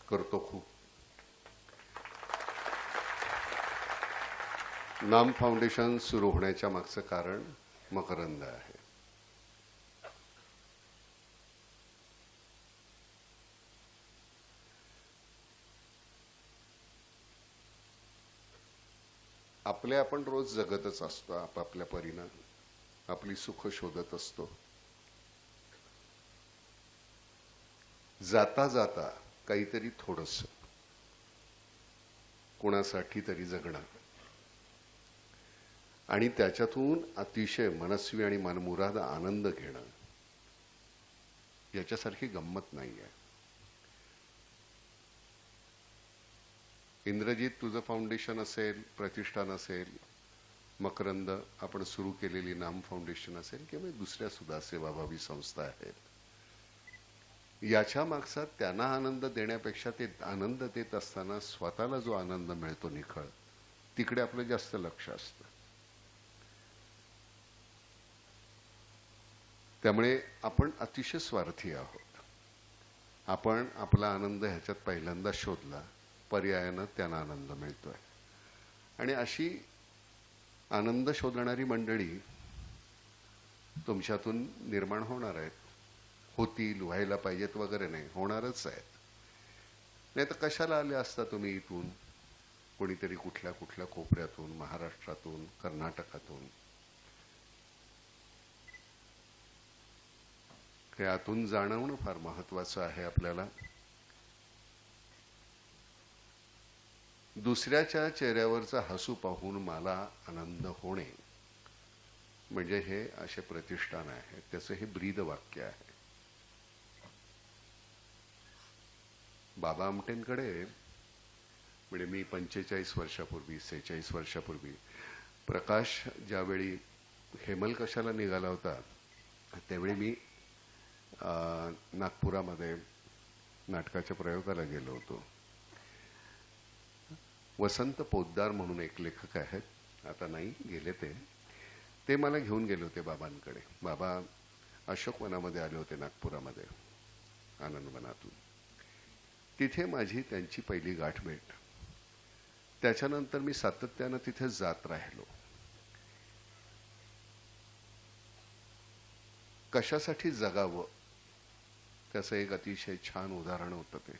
करतो खूप. नाम फाउंडेशन सुरू होण्याच्या मागचं कारण मकरंद आहे. आपण रोज जगतच असतो आपापल्या परीनं, आपली सुख शोधत असतो. जाता जाता काहीतरी थोडंसं कोणासाठी तरी जगणं आणि त्याच्यातून अतिशय मनस्वी आणि मनमुराद आनंद घेणं, याच्यासारखी गंमत नाही आहे. इंद्रजीत तुझं फाउंडेशन असेल, प्रतिष्ठान असेल, मकरंद आपण सुरू केलेली नाम फाउंडेशन असेल किंवा दुसऱ्या सुद्धा सेवाभावी संस्था आहेत, याच्या मागचा त्यांना आनंद देण्यापेक्षा ते आनंद देत असताना स्वतःला जो आनंद मिळतो निखळ, तिकडे आपलं जास्त लक्ष असतं. त्यामुळे आपण अतिशय स्वार्थी आहोत. आपण आपला आनंद ह्याच्यात पहिल्यांदा शोधला, पर्यायानं त्यांना आनंद मिळतोय. आणि अशी आनंद शोधणारी मंडळी तुमच्यातून निर्माण होणार आहेत. होतील, व्हायला पाहिजेत वगैरे नाही, होणारच आहेत. नाही तर कशाला आले असता तुम्ही इथून, कोणीतरी कुठल्या कुठल्या कोपऱ्यातून, महाराष्ट्रातून, कर्नाटकातून. हे आतून जाणवणं फार महत्वाचं आहे आपल्याला. दुसऱ्याच्या चेहऱ्यावरचा हसू पाहून मला आनंद होणे म्हणजे हे असे प्रतिष्ठान आहे, त्याचं हे ब्रीद वाक्य आहे. बाबा आमटेंकडे म्हणजे मी 45 वर्षापूर्वी 46 वर्षापूर्वी प्रकाश ज्यावेळी हेमल कशाला निघाला होता त्यावेळी मी नागपुरामध्ये नाटकाच्या प्रयोगाला गेलो होतो. वसंत पोद्दार म्हणून एक लेखक आहेत, आता नाही गेले ते मला घेऊन गेले होते बाबांकडे. बाबा अशोकवनामध्ये आले होते नागपुरामध्ये, आनंदवनातून. तिथे माझी त्यांची पहिली गाठभेट. त्याच्यानंतर मी सातत्यानं तिथे जात राहिलो. कशासाठी जगावं त्याचं एक अतिशय छान उदाहरण होतं ते.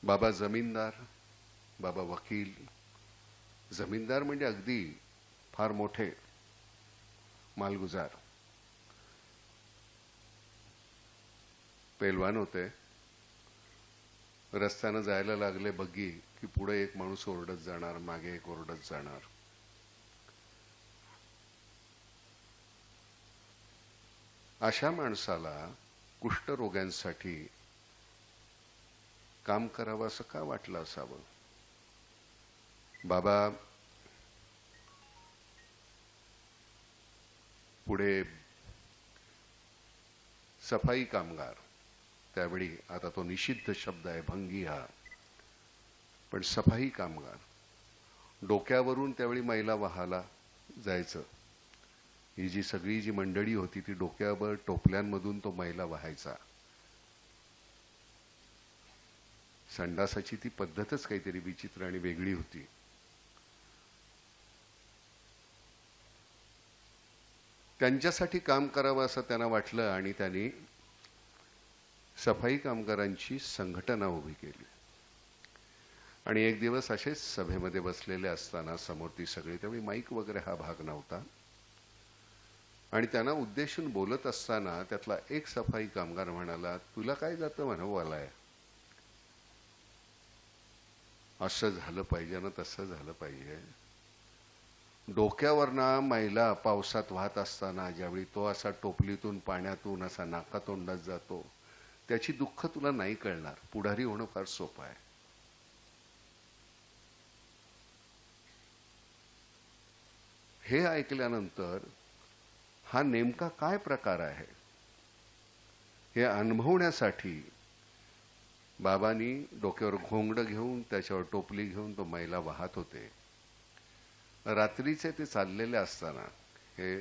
बाबा जमीनदार, बाबा वकील. जमीनदार म्हणजे अगदी फार मोठे मालगुजार, पेलवान होते. रस्त्यानं जायला लागले बग्गी की पुढे एक माणूस ओरडत जाणार, मागे एक ओरडत जाणार. अशा माणसाला कुष्ठरोग्यांसाठी काम करावं असं का वाटलं असावं? बाबा पुढे सफाई कामगार, त्यावेळी आता तो निषिद्ध शब्द आहे भंगी हा, पण सफाई कामगार, डोक्यावरून त्यावेळी मैला वाहाला जायचं. ही जी सगळी जी मंडळी होती ती डोक्यावर टोपल्यांमधून तो मैला वाहायचा. संडासाची ती पद्धतच काहीतरी विचित्र आणि वेगळी होती. त्यांच्यासाठी काम करावं असं त्यांना वाटलं आणि त्यांनी सफाई कामगारांची संघटना उभी केली. आणि एक दिवस असेच सभेमध्ये बसलेले असताना समोर ती सगळी, त्यावेळी माईक वगैरे हा भाग नव्हता, आणि त्यांना उद्देशून बोलत असताना त्यातला एक सफाई कामगार म्हणाला, तुला काय जातं म्हणावं, असं झालं पाहिजे ना तसं झालं पाहिजे. डोक्यावरना मैला पावसात वाहत असताना ज्यावेळी तो असा टोपलीतून पाण्यातून असा नाकातोंडात जातो, त्याची दुःख तुला नाही कळणार. पुढारी होणं फार सोपं आहे. हे ऐकल्यानंतर हा नेमका काय प्रकार आहे हे अनुभवण्यासाठी बाबांनी डोक्यावर घोंगडं घेऊन त्याच्यावर टोपली घेऊन तो मैला वाहत होते. रात्रीचे ते चाललेले असताना, हे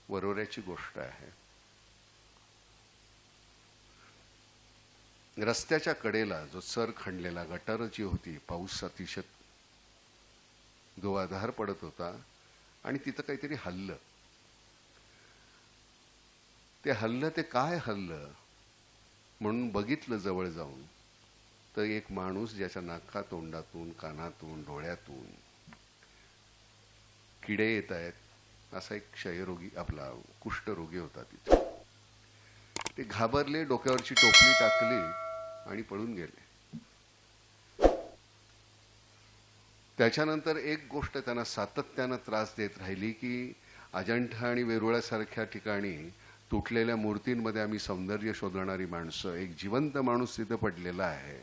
वरोऱ्याची गोष्ट आहे, रस्त्याच्या कडेला जो चर खणलेला गटार जी होती, पाऊस अतिशय धुवाधार पडत होता आणि तिथं काहीतरी हल्लं. ते काय हल्लं म्हणून बघितलं जवळ जाऊन, तर एक माणूस ज्याच्या नाका तोंडातून, कानातून, डोळ्यातून किडे येत आहेत असा एक क्षयरोगी, आपला कुष्ठरोगी होता तिथे. ते घाबरले, डोक्यावरची टोपली टाकली आणि पळून गेले. त्याच्यानंतर एक गोष्ट त्यांना सातत्यानं त्रास देत राहिली की अजंठा आणि वेरुळासारख्या ठिकाणी तुटलेल्या मूर्तींमध्ये आम्ही सौंदर्य शोधणारी माणसं, एक जिवंत माणूस तिथे पडलेला आहे,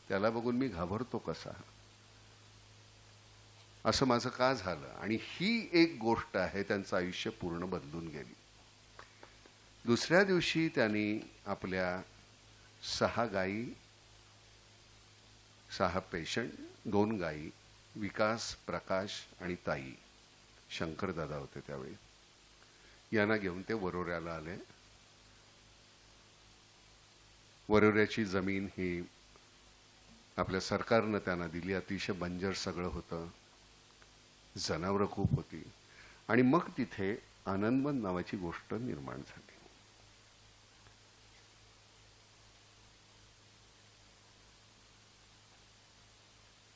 त्याला बघून मी घाबरतो कसा, असं माझं का झालं. आणि ही एक गोष्ट आहे, त्यांचं आयुष्य पूर्ण बदलून गेली. दुसऱ्या दिवशी त्यांनी आपल्या 6 गायी, 6 पेशंट, 2 गायी, विकास, प्रकाश आणि ताई, शंकरदादा होते त्यावेळी, यांना घेऊन ते वरोऱ्याला आले. वरोऱ्याची जमीन ही आपल्या सरकारनं त्यांना दिली. अतिशय बंजर सगळं होतं, जनावरं खूप होती. आणि मग तिथे आनंदवन नावाची गोष्ट निर्माण झाली.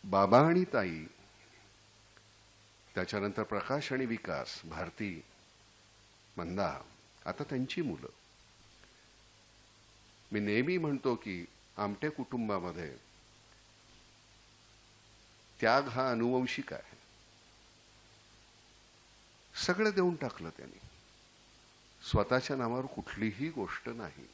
बाबा आणि ताई, त्याच्यानंतर प्रकाश आणि विकास, भारती, मंदा, आता त्यांची मुलं. मी नेहमी म्हणतो की आमटे कुटुंबामध्ये त्याग हा अनुवंशिक आहे. सगळं देऊन टाकलं त्यांनी, स्वतःच्या नावावर कुठलीही गोष्ट नाही.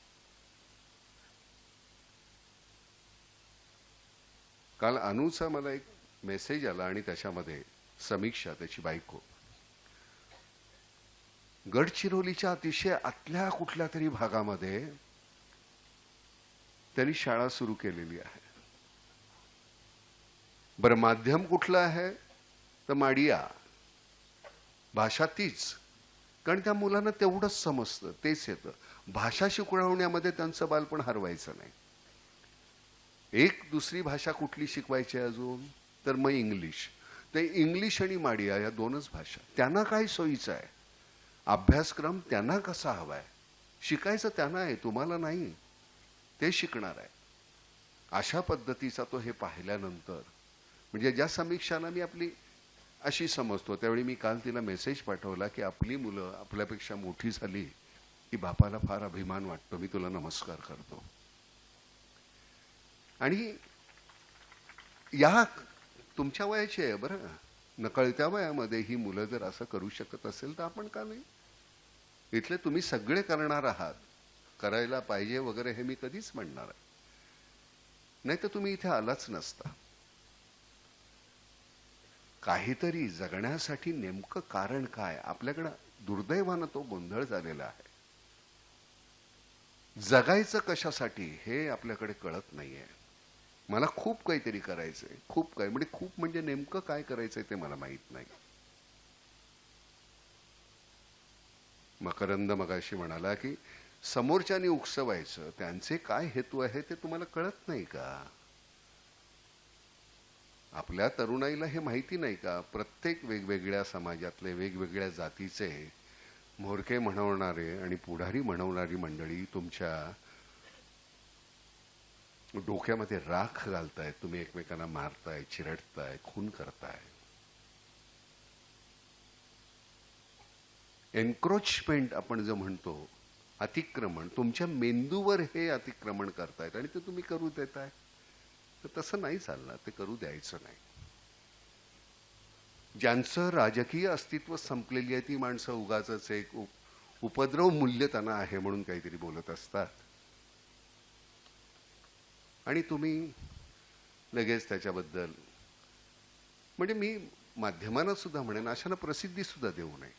काल अनुचा मला एक मेसेज आला आणि त्याच्यामध्ये समीक्षा, त्याची बायको, गडचिरोलीच्या अतिशय आतल्या कुठल्या तरी भागामध्ये त्यांनी शाळा सुरू केलेली आहे. बरं, माध्यम कुठलं आहे तर माडिया, भाषा तीच, कारण त्या मुलांना तेवढंच समजतं, तेच येतं. भाषा शिकवण्यामध्ये त्यांचं बालपण हरवायचं नाही. एक दुसरी भाषा कुठली शिकवायची अजून तर मग इंग्लिश. ते इंग्लिश आणि माडिया या 2च भाषा. त्यांना काय सोयीचं आहे, अभ्यासक्रम त्यांना कसा हवाय, शिकायचं त्यांना आहे, तुम्हाला नाही, ते शिकणार आहे. अशा पद्धतीचा तो हे पाहिल्यानंतर, म्हणजे ज्या समीक्षांना मी आपली अशी समजतो, त्यावेळी मी काल तिला मेसेज पाठवला की आपली मुलं आपल्यापेक्षा मोठी झाली की बापाला फार अभिमान वाटतो, मी तुला नमस्कार करतो. आणि या तुमच्या वयाची आहे बरं, नकळत्या वयामध्ये ही मुलं जर असं करू शकत असेल तर आपण का नाही. इथले तुम्ही सगळे करणार आहात, करायला पाहिजे वगैरे हे मी कधीच म्हणणार आहे नाही, तर तुम्ही इथे आलाच नसता. काहीतरी जगण्यासाठी नेमकं कारण काय, आपल्याकडं दुर्दैवानं तो गोंधळ झालेला आहे. जगायचं कशासाठी हे आपल्याकडे कळत नाहीये. मला खूप काहीतरी करायचंय, खूप काय, म्हणजे खूप म्हणजे नेमकं काय करायचंय ते मला माहित नाही. मकरंद मगाशी म्हणाला की समोरच्यानी उकसवायचं, त्यांचे काय हेतू आहे ते तुम्हाला कळत नाही का. आपल्या तरुणाईला हे माहिती नाही का, प्रत्येक वेगवेगळ्या समाजातले, वेगवेगळ्या जातीचे म्होरके म्हणवणारे आणि पुढारी म्हणवणारी मंडळी तुमच्या डोक्यामध्ये राख घालताय, तुम्ही एकमेकांना मारताय, चिरडताय, खून करताय. एन्क्रोचमेंट आपण जो म्हणतो, अतिक्रमण, तुमच्या मेंदूवर हे अतिक्रमण करतायत आणि ते तुम्ही करू देताय. तर तसं नाही चालणार, ते करू द्यायचं नाही. ज्यांचं राजकीय अस्तित्व संपलेली आहे ती माणसं उगाचच एक उपद्रव मूल्य त्यांना आहे म्हणून काहीतरी बोलत असतात आणि तुम्ही लगेच त्याच्याबद्दल, म्हणजे मी माध्यमांना सुद्धा म्हणेन अशाला प्रसिद्धी सुद्धा देऊ नये.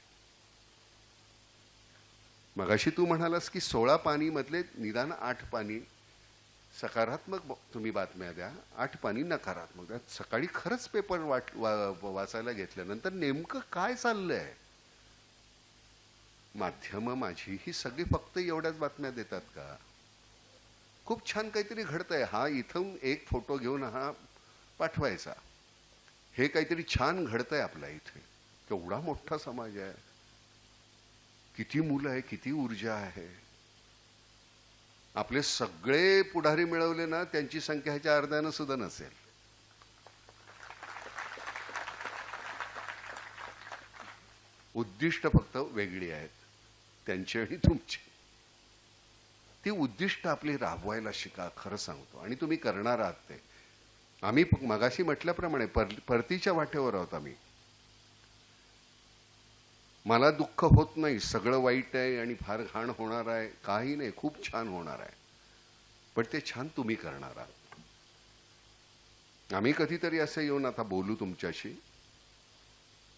मगाशी तू म्हणालास की 16 पानी मधले निदान 8 पानी सकारात्मक तुम्ही बातम्या द्या, 8 पानी नकारात्मक द्या. सकाळी खरंच पेपर वाचायला घेतल्यानंतर नेमकं काय चाललंय, माध्यम माझी ही सगळी फक्त एवढ्याच बातम्या देतात का. खूप छान काहीतरी घडतंय, हा इथून एक फोटो घेऊन हा पाठवायचा, हे काहीतरी छान घडतंय आपल्या इथे. केवढा मोठा समाज आहे, किती मुलं आहे, किती ऊर्जा आहे. आपले सगळे पुढारी मिळवले ना, त्यांची संख्या ह्याच्या अर्ध्यानं सुद्धा नसेल. उद्दिष्ट फक्त वेगळी आहेत, त्यांची आणि तुमची. ती उद्दिष्ट आपली राबवायला शिका, खरं सांगतो. आणि तुम्ही करणार आहात ते. आम्ही मगाशी म्हटल्याप्रमाणे परतीच्या वाटेवर आहोत आम्ही. मला दुःख होत नाही, सगळं वाईट आहे आणि फार घाण होणार आहे, काही नाही, खूप छान होणार आहे. पण ते छान तुम्ही करणार आहात. आम्ही कधीतरी असं येऊन आता बोलू तुमच्याशी.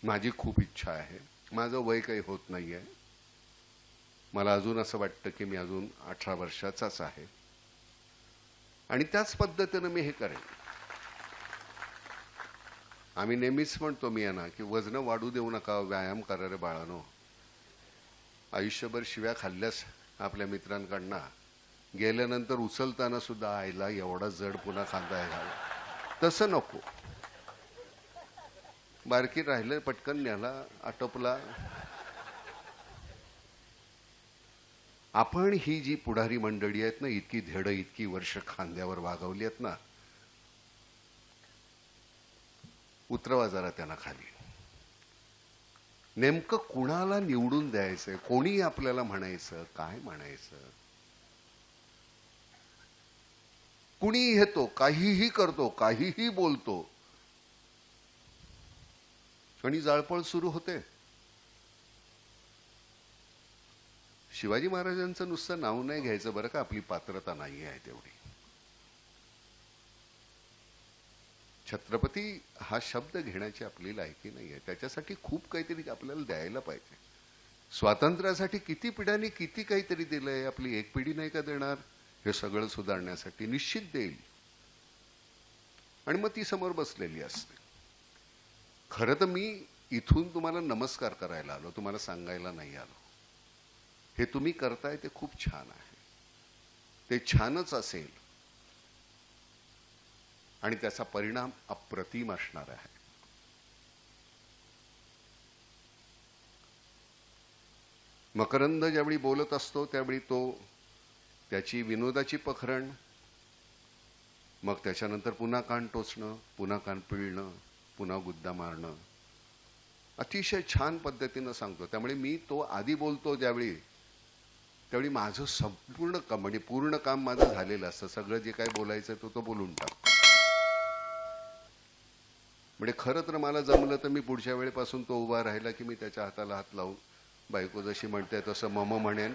माझी खूप इच्छा आहे. माझं वय काही होत नाहीये. मला अजून असं वाटतं की मी अजून 18 वर्षाचाच आहे आणि त्याच पद्धतीनं मी हे करेन. आम्ही नेहमीच म्हणतो मी यांना की वजन वाढू देऊ नका, व्यायाम करा रे बाळानो. आयुष्यभर शिव्या खाल्ल्यास आपल्या मित्रांकडनं, गेल्यानंतर उचलताना सुद्धा आईला एवढा जड पुन्हा खांदा घाल, तसं नको. बारकी राहिलं, पटकन न्याला, आटोपला. आपण ही जी पुढारी मंडळी आहेत ना, इतकी धेड, इतकी वर्ष खांद्यावर वागवली आहेत ना, उतरवा जरा त्यांना खाली. नेमकं कुणाला निवडून द्यायचंय, कोणी आपल्याला म्हणायचं, काय म्हणायचं. कुणी येतो, काहीही करतो, काहीही बोलतो आणि जाळपोळ सुरू होते. शिवाजी महाराजांचं नुसतं नाव नाही घ्यायचं बरं का, आपली पात्रता नाही आहे तेवढी. छत्रपती हा शब्द घेण्याची आपली लायकी नाही आहे. त्याच्यासाठी खूप काहीतरी आपल्याला द्यायला पाहिजे. स्वातंत्र्यासाठी किती पिढ्यांनी किती काहीतरी दिलंय, आपली एक पिढी नाही का देणार. हे सगळं सुधारण्यासाठी निश्चित देईल. आणि मग ती समोर बसलेली असते. खरं तर मी इथून तुम्हाला नमस्कार करायला आलो, तुम्हाला सांगायला नाही आलो. हे तुम्ही करताय ते खूप छान आहे, ते छानच असेल आणि त्याचा परिणाम अप्रतिम असणार आहे. मकरंद ज्यावेळी बोलत असतो त्यावेळी तो त्याची विनोदाची पखरण, मग त्याच्यानंतर पुन्हा कान टोचणं, पुन्हा कान पिळणं, पुन्हा गुद्दा मारणं, अतिशय छान पद्धतीनं सांगतो. त्यामुळे मी तो आधी बोलतो त्यावेळी माझं संपूर्ण काम, म्हणजे पूर्ण काम माझं झालेलं असतं. सगळं जे काय बोलायचं तो बोलून टाकतो. म्हणजे खरं तर मला जमलं तर मी पुढच्या वेळेपासून तो उभा राहिला की मी त्याच्या हाताला हात लावून, बायको जशी म्हणते तसं मम म्हणेन.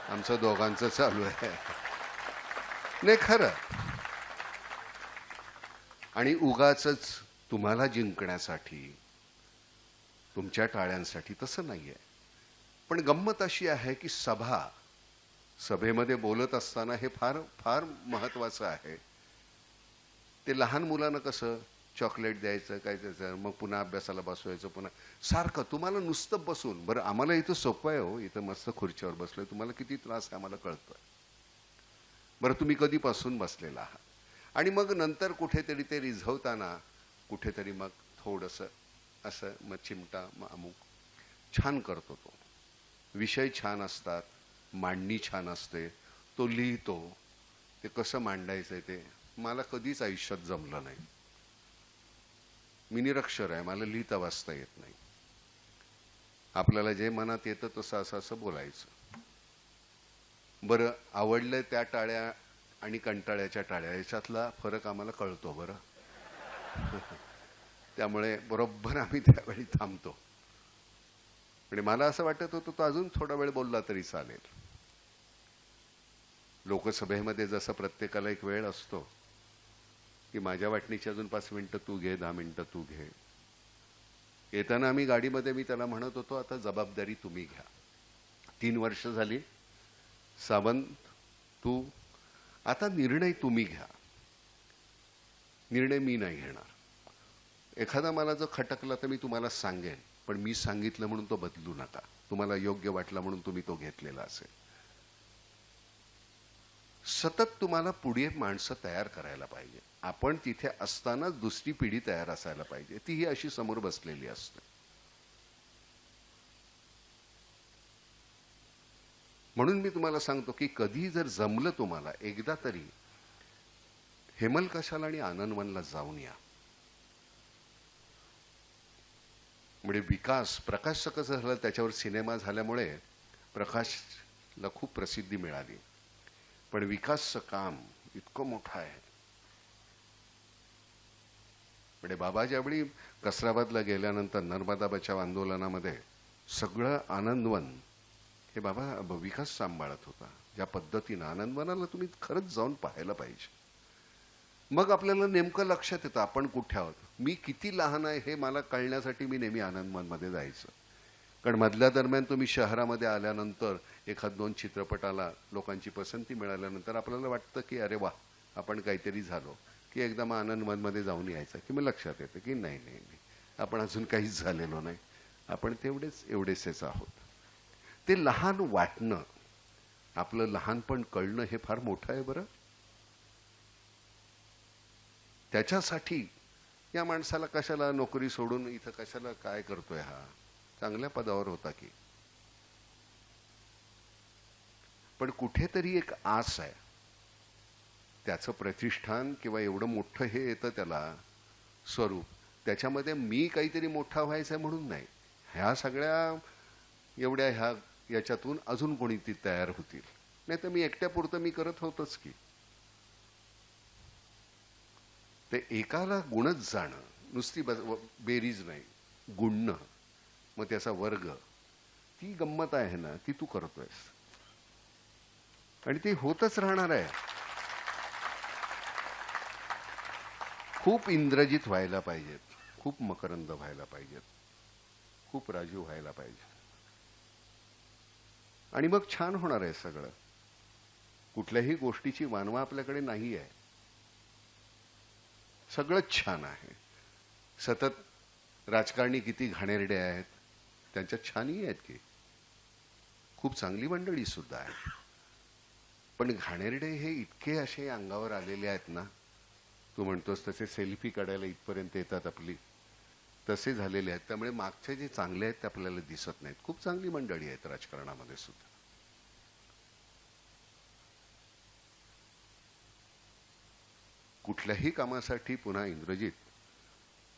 आमचं दोघांचं चालू आहे. नाही खरं. आणि उगाचच तुम्हाला जिंकण्यासाठी, तुमच्या टाळ्यांसाठी तसं नाहीये. पण गंमत अशी आहे की सभेमध्ये बोलत असताना हे फार फार महत्वाचं आहे. ते लहान मुलांना कसं चॉकलेट द्यायचं, काय द्यायचं, मग पुन्हा अभ्यासाला बसवायचं, पुन्हा सारखं. तुम्हाला नुसतं बसून, बरं आम्हाला इथं सोपं आहे हो, इथं मस्त खुर्चीवर बसलोय, तुम्हाला किती त्रास आहे आम्हाला कळतोय. बरं तुम्ही कधीपासून बसलेला आहात. आणि मग नंतर कुठेतरी ते रिझवताना कुठेतरी मग थोडंसं असं, मग चिमटा, मग अमुक छान करतो. तो विषय छान असतात, मांडणी छान असते, तो लिहितो. ते कसं मांडायचंय ते मला कधीच आयुष्यात जमलं नाही. मी निरक्षर आहे, मला लिहिता वाचता येत नाही. आपल्याला जे मनात येतं तसं असं बोलायचं. बरं आवडलं त्या टाळ्या आणि कंटाळ्याच्या टाळ्या याच्यातला फरक आम्हाला कळतो बरं. त्यामुळे बरोबर आम्ही त्यावेळी थांबतो. म्हणजे मला असं वाटत होतं तो अजून थोडा वेळ बोलला तरी चालेल. लोकसभेमध्ये जसं प्रत्येकाला एक वेळ असतो की माझ्या वाटणीची अजून 5 मिनिटं तू घे, 10 मिनिटं तू घे. येताना आम्ही गाडीमध्ये मी त्याला म्हणत होतो आता जबाबदारी तुम्ही घ्या. 3 वर्ष झाली, सावंत तू आता निर्णय तुम्ही घ्या, निर्णय मी नाही घेणार. एखादा मला जर खटकला तर मी तुम्हाला सांगेन, पण मी सांगितलं म्हणून तो बदलू नका. तुम्हाला योग्य वाटला म्हणून तुम्ही तो घेतलेला असेल. सतत तुम्हाला पुढे माणसं तयार करायला पाहिजे. आपण तिथे असतानाच दुसरी पिढी तयार असायला पाहिजे, तीही अशी समोर बसलेली असते. म्हणून मी तुम्हाला सांगतो की कधी जर जमलं तुम्हाला एकदा तरी हेमलकशाला आणि आनंदवनला जाऊन या. म्हणजे विकास, प्रकाशचं कसं झालं, त्याच्यावर सिनेमा झाल्यामुळे प्रकाशला खूप प्रसिद्धी मिळाली, पण विकासचं काम इतकं मोठं आहे. म्हणजे बाबा ज्यावेळी कसराबादला गेल्यानंतर नर्मदा बचाव आंदोलनामध्ये सगळं आनंदवन हे बाबा विकास सांभाळत होता. ज्या पद्धतीनं आनंदवनाला तुम्ही खरंच जाऊन पाहायला पाहिजे. मग आपल्याला नेमकं लक्षात येतं आपण कुठे आहोत. मी किती लहान आहे हे मला कळण्यासाठी मी नेहमी आनंदवनमध्ये जायचं. कारण मधल्या दरम्यान तुम्ही शहरामध्ये आल्यानंतर एखाद दोन चित्रपटाला लोकांची पसंती मिळाल्यानंतर आपल्याला वाटतं की अरे वा आपण काहीतरी झालो, की एकदा मग आनंदवनमध्ये जाऊन यायचं की मग लक्षात येतं की नाही नाही नाही, आपण अजून काहीच झालेलो नाही, आपण एवढेच आहोत. ते लहान वाटणं, आपलं लहानपण कळणं हे फार मोठं आहे बरं. त्याच्यासाठी या माणसाला कशाला नोकरी सोडून इथं कशाला काय करतोय, हा चांगल्या पदावर होता की. पण कुठेतरी एक आस आहे, त्याचं प्रतिष्ठान किंवा एवढं मोठं हे येतं त्याला स्वरूप, त्याच्यामध्ये मी काहीतरी मोठा व्हायचं म्हणून नाही, ह्या सगळ्या एवढ्या याच्यातून अजून कोणी ती तयार होतील. नाही तर मी एकट्यापुरतं मी करत होतच की. ते एकाला गुणच जाणं, नुसती बेरीज नाही, गुणणं, मग त्याचा वर्ग, ती गंमत आहे ना, ती तू करतोयस आणि ती होतच राहणार आहे. खूप इंद्रजित व्हायला पाहिजेत, खूप मकरंद व्हायला पाहिजेत, खूप राजू व्हायला पाहिजे, आणि मग छान होणार आहे सगळं. कुठल्याही गोष्टीची वानवा आपल्याकडे नाही आहे, सगळंच छान आहे. सतत राजकारणी किती घाणेरडे आहेत, त्यांच्यात छानही आहेत की, खूप चांगली मंडळी सुद्धा आहे. पण घाणेरडे हे इतके असे अंगावर आलेले आहेत ना, तू म्हणतोस तसे सेल्फी काढायला इथपर्यंत येतात आपली, तसे झालेले आहेत. त्यामुळे मागचे जे चांगले आहेत ते आपल्याला दिसत नाहीत. खूप चांगली मंडळी आहेत राजकारणामध्ये सुद्धा. कुठल्याही कामासाठी पुन्हा इंद्रजित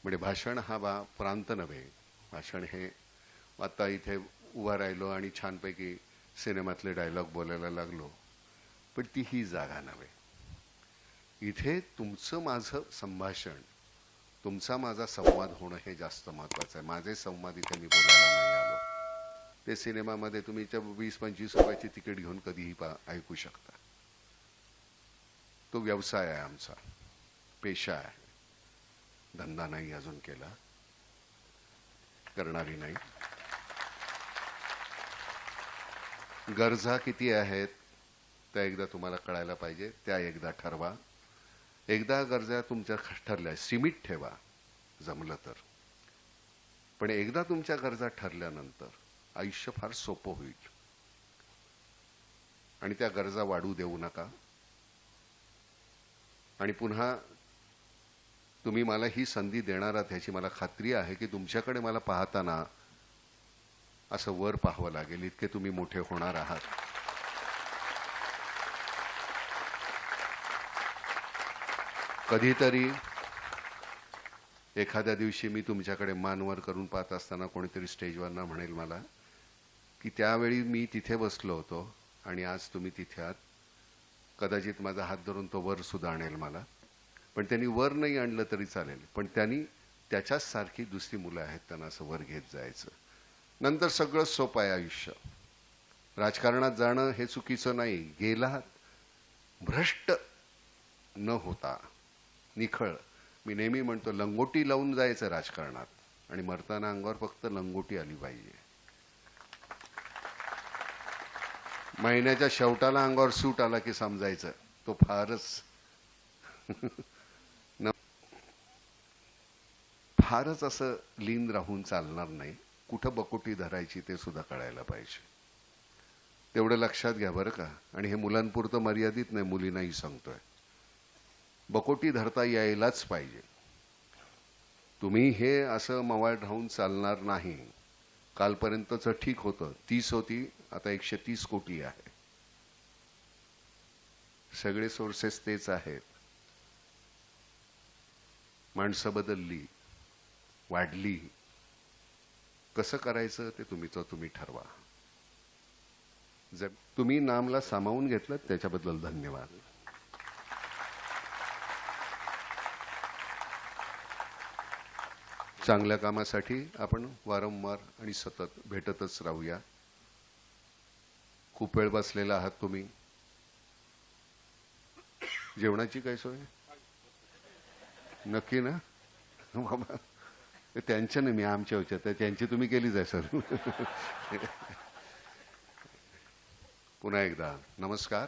म्हणजे भाषण हा प्रांत नव्हे. भाषण हे आता इथे उभा राहिलो आणि छानपैकी सिनेमातले डायलॉग बोलायला लागलो, पण ती ही जागा नव्हे. इथे तुमचं माझं संभाषण, तुमचा माझा संवाद होणं हे जास्त महत्वाचं आहे. माझे संवाद इथे मी बोलायला नाही आलो. ते सिनेमामध्ये तुम्ही 20-25 रुपयाची तिकीट घेऊन कधीही ऐकू शकता. तो व्यवसाय आहे आमचा, पेशा आहे, धंदा नाही अजून केला, करणारी नाही. गरजा किती आहेत त्या एकदा तुम्हाला कळायला पाहिजे, त्या एकदा ठरवा. एकदा गरजा तुमच्या ठरल्या, सीमित ठेवा जमलं तर, पण एकदा तुमच्या गरजा ठरल्यानंतर आयुष्य फार सोपं होईल. आणि त्या गरजा वाढू देऊ नका. आणि पुन्हा तुम्ही मला ही संधी देणार आहात ह्याची मला खात्री आहे की तुमच्याकडे मला पाहताना असं वर पाहावं लागेल, इतके तुम्ही मोठे होणार आहात. कधीतरी एखाद्या दिवशी मी तुमच्याकडे मानवर करून पाहत असताना कोणीतरी स्टेजवरनं म्हणेल मला की त्यावेळी मी तिथे बसलो होतो आणि आज तुम्ही तिथे आहात. कदाचित माझा हात धरून तो वर सुद्धा आणेल मला, पण त्यांनी वर नाही आणलं तरी चालेल, पण त्यांनी त्याच्याच सारखी दुसरी मुलं आहेत, त्यांना असं वर घेत जायचं. नंतर सगळं सोपं आहे आयुष्य. राजकारणात जाणं हे चुकीचं नाही. गेलात भ्रष्ट न होता निखळ, मी नेहमी म्हणतो लंगोटी लावून जायचं राजकारणात आणि मरताना अंगावर फक्त लंगोटी आली पाहिजे. महिन्याच्या शेवटाला अंगावर सूट आला की समजायचं तो फारच फारच असं लीन राहून चालणार नाही. कुठं बकोटी धरायची ते सुद्धा कळायला पाहिजे. तेवढं लक्षात घ्या बरं का. आणि हे मुलांपुरतं मर्यादित नाही, मुलींनाही सांगतोय. बकोटी धरता यायलाच पाहिजे. तुम्ही हे असं मवाळ राहून चालणार नाही. कालपर्यंतचं ठीक होतं, 30 होती, आता 130 कोटी आहे. सगळे सोर्सेस तेच आहेत. माणसं बदलली, वाढली. कसं करायचं ते तुम्ही ठरवा. जर तुम्ही नामला सामावून घेतलं त्याच्याबद्दल धन्यवाद. चांगल्या कामासाठी आपण वारंवार आणि सतत भेटतच राहूया. खूप वेळ बसलेला आहात तुम्ही. जेवणाची काय सोय नक्की ना बाबा? त्यांच्या नाही, मी आमच्या होत्या त्यांची तुम्ही केलीच आहे सर. पुन्हा एकदा नमस्कार.